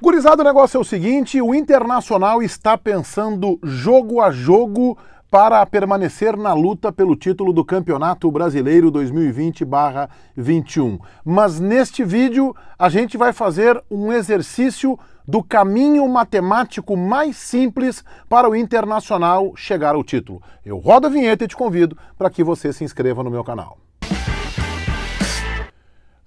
Gurizada, o negócio é o seguinte, o Internacional está pensando jogo a jogo para permanecer na luta pelo título do Campeonato Brasileiro 2020/21. Mas neste vídeo a gente vai fazer um exercício do caminho matemático mais simples para o Internacional chegar ao título. Eu rodo a vinheta e te convido para que você se inscreva no meu canal.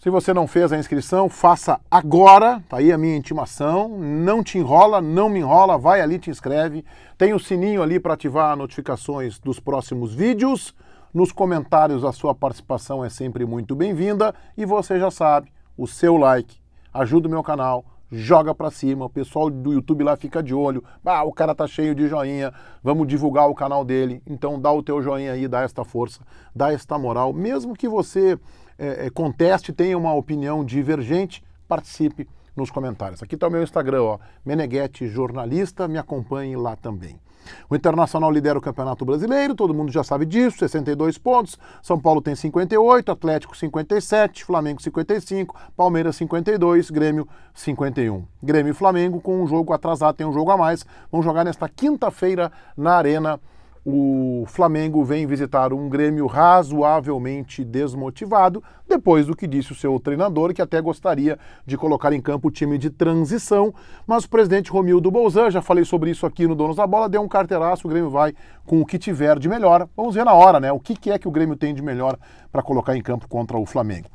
Se você não fez a inscrição, faça agora, tá aí a minha intimação, não te enrola, não me enrola, vai ali, te inscreve, tem o sininho ali para ativar notificações dos próximos vídeos, nos comentários a sua participação é sempre muito bem-vinda e você já sabe, o seu like ajuda o meu canal, joga para cima, o pessoal do YouTube lá fica de olho, o cara tá cheio de joinha, vamos divulgar o canal dele, então dá o teu joinha aí, dá esta força, dá esta moral, mesmo que você conteste, tenha uma opinião divergente, participe nos comentários. Aqui está o meu Instagram, ó, Meneghetti Jornalista, me acompanhe lá também. O Internacional lidera o Campeonato Brasileiro, todo mundo já sabe disso, 62 pontos, São Paulo tem 58, Atlético 57, Flamengo 55, Palmeiras 52, Grêmio 51. Grêmio e Flamengo com um jogo atrasado, tem um jogo a mais, vão jogar nesta quinta-feira na Arena. O Flamengo vem visitar um Grêmio razoavelmente desmotivado, depois do que disse o seu treinador, que até gostaria de colocar em campo o time de transição, mas o presidente Romildo Bolzan, já falei sobre isso aqui no Donos da Bola, deu um carteiraço, o Grêmio vai com o que tiver de melhor. Vamos ver na hora, né? O que é que o Grêmio tem de melhor para colocar em campo contra o Flamengo.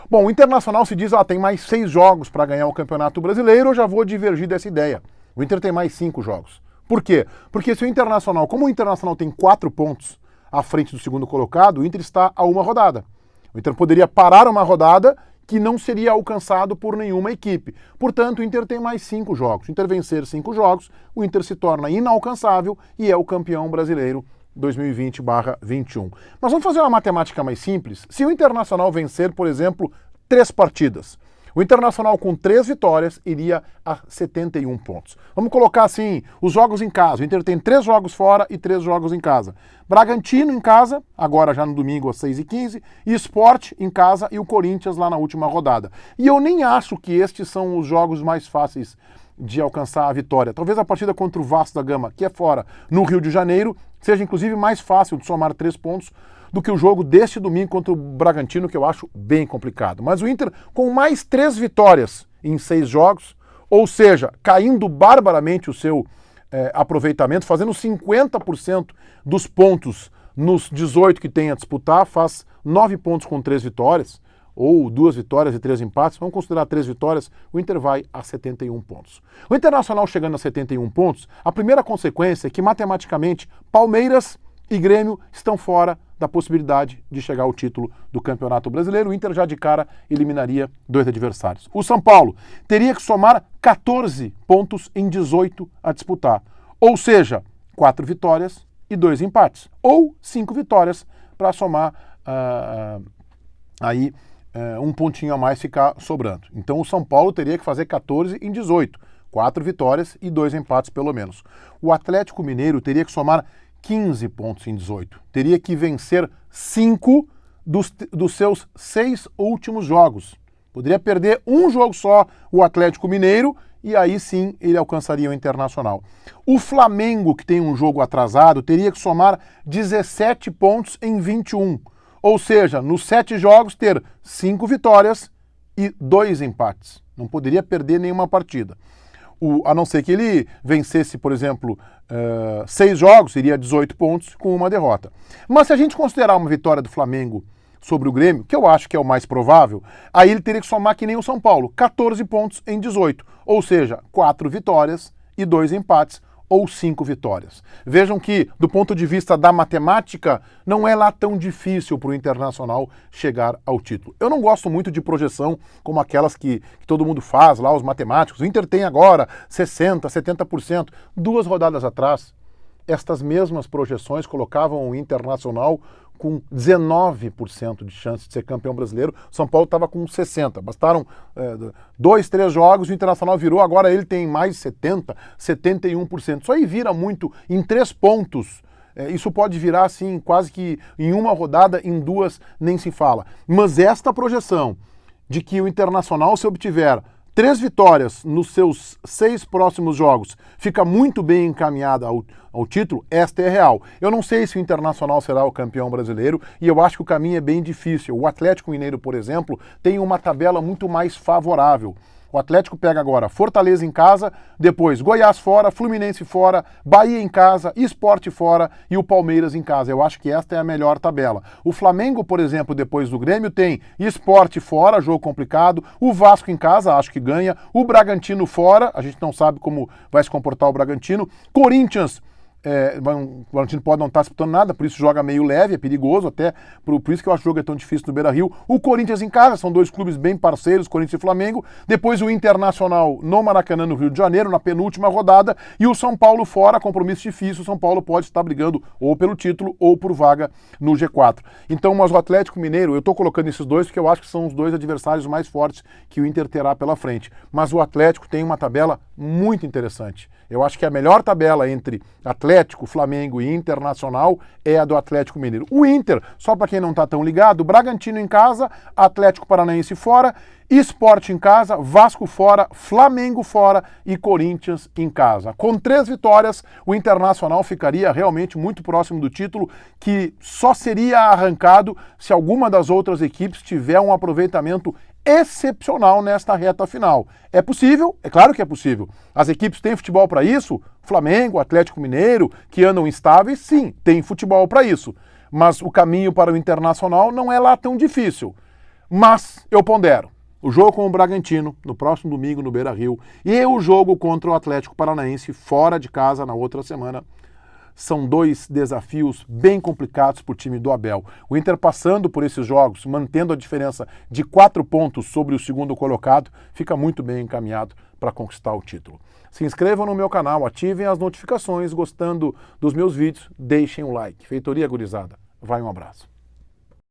Bom, o Internacional se diz, tem mais 6 jogos para ganhar o Campeonato Brasileiro, eu já vou divergir dessa ideia. O Inter tem mais 5 jogos. Por quê? Porque se o Internacional, como o Internacional tem 4 pontos à frente do segundo colocado, o Inter está a uma rodada. O Inter poderia parar uma rodada que não seria alcançado por nenhuma equipe. Portanto, o Inter tem mais 5 jogos. Se o Inter vencer 5 jogos, o Inter se torna inalcançável e é o campeão brasileiro 2020/21. Mas vamos fazer uma matemática mais simples. Se o Internacional vencer, por exemplo, 3 partidas, o Internacional com 3 vitórias iria a 71 pontos. Vamos colocar assim, os jogos em casa. O Inter tem 3 jogos fora e 3 jogos em casa. Bragantino em casa, agora já no domingo às 6h15, e Sport em casa e o Corinthians lá na última rodada. E eu nem acho que estes são os jogos mais fáceis de alcançar a vitória. Talvez a partida contra o Vasco da Gama, que é fora, no Rio de Janeiro, seja inclusive mais fácil de somar 3 pontos do que o jogo deste domingo contra o Bragantino, que eu acho bem complicado. Mas o Inter, com mais 3 vitórias em 6 jogos, ou seja, caindo barbaramente o seu aproveitamento, fazendo 50% dos pontos nos 18 que tem a disputar, faz 9 pontos com 3 vitórias, ou 2 vitórias e 3 empates, vamos considerar 3 vitórias, o Inter vai a 71 pontos. O Internacional chegando a 71 pontos, a primeira consequência é que, matematicamente, Palmeiras e Grêmio estão fora da possibilidade de chegar ao título do Campeonato Brasileiro. O Inter já de cara eliminaria 2 adversários. O São Paulo teria que somar 14 pontos em 18 a disputar. Ou seja, 4 vitórias e 2 empates. Ou 5 vitórias para somar um pontinho a mais ficar sobrando. Então o São Paulo teria que fazer 14 em 18. 4 vitórias e 2 empates pelo menos. O Atlético Mineiro teria que somar 15 pontos em 18. Teria que vencer 5 dos seus 6 últimos jogos. Poderia perder um jogo só o Atlético Mineiro e aí sim ele alcançaria o Internacional. O Flamengo, que tem um jogo atrasado, teria que somar 17 pontos em 21. Ou seja, nos 7 jogos ter 5 vitórias e 2 empates. Não poderia perder nenhuma partida. A não ser que ele vencesse, por exemplo, 6 jogos, seria 18 pontos com uma derrota. Mas se a gente considerar uma vitória do Flamengo sobre o Grêmio, que eu acho que é o mais provável, aí ele teria que somar que nem o São Paulo, 14 pontos em 18. Ou seja, 4 vitórias e 2 empates, ou 5 vitórias. Vejam que, do ponto de vista da matemática, não é lá tão difícil para o Internacional chegar ao título. Eu não gosto muito de projeção como aquelas que todo mundo faz lá, os matemáticos. O Inter tem agora 60%, 70%. 2 rodadas atrás, estas mesmas projeções colocavam o Internacional com 19% de chance de ser campeão brasileiro. São Paulo estava com 60%. Bastaram 2, 3 jogos, o Internacional virou, agora ele tem mais 70%, 71%. Isso aí vira muito em 3 pontos. Isso pode virar assim, quase que em uma rodada, em 2 nem se fala. Mas esta projeção de que o Internacional, se obtiver 3 vitórias nos seus 6 próximos jogos, fica muito bem encaminhada ao título, esta é real. Eu não sei se o Internacional será o campeão brasileiro e eu acho que o caminho é bem difícil. O Atlético Mineiro, por exemplo, tem uma tabela muito mais favorável. O Atlético pega agora Fortaleza em casa, depois Goiás fora, Fluminense fora, Bahia em casa, Sport fora e o Palmeiras em casa. Eu acho que esta é a melhor tabela. O Flamengo, por exemplo, depois do Grêmio, tem Sport fora, jogo complicado, o Vasco em casa, acho que ganha, o Bragantino fora, a gente não sabe como vai se comportar o Bragantino, Corinthians. O Bragantino pode não estar disputando nada, por isso joga meio leve, é perigoso até, por isso que eu acho que o jogo é tão difícil no Beira-Rio. O Corinthians em casa, são 2 clubes bem parceiros, Corinthians e Flamengo. Depois o Internacional no Maracanã, no Rio de Janeiro, na penúltima rodada. E o São Paulo fora, compromisso difícil, o São Paulo pode estar brigando ou pelo título ou por vaga no G4. Então, mas o Atlético Mineiro, eu estou colocando esses dois porque eu acho que são os 2 adversários mais fortes que o Inter terá pela frente. Mas o Atlético tem uma tabela muito interessante. Eu acho que a melhor tabela entre Atlético, Flamengo e Internacional é a do Atlético Mineiro. O Inter, só para quem não está tão ligado, Bragantino em casa, Atlético Paranaense fora, Sport em casa, Vasco fora, Flamengo fora e Corinthians em casa. Com 3 vitórias, o Internacional ficaria realmente muito próximo do título, que só seria arrancado se alguma das outras equipes tiver um aproveitamento excepcional nesta reta final. É possível? É claro que é possível. As equipes têm futebol para isso? Flamengo, Atlético Mineiro, que andam instáveis, sim, tem futebol para isso. Mas o caminho para o Internacional não é lá tão difícil. Mas eu pondero. O jogo com o Bragantino, no próximo domingo no Beira-Rio, e o jogo contra o Atlético Paranaense, fora de casa, na outra semana, são 2 desafios bem complicados para o time do Abel. O Inter passando por esses jogos, mantendo a diferença de 4 pontos sobre o segundo colocado, fica muito bem encaminhado para conquistar o título. Se inscrevam no meu canal, ativem as notificações, gostando dos meus vídeos, deixem um like. Feitoria gurizada. Vai, um abraço.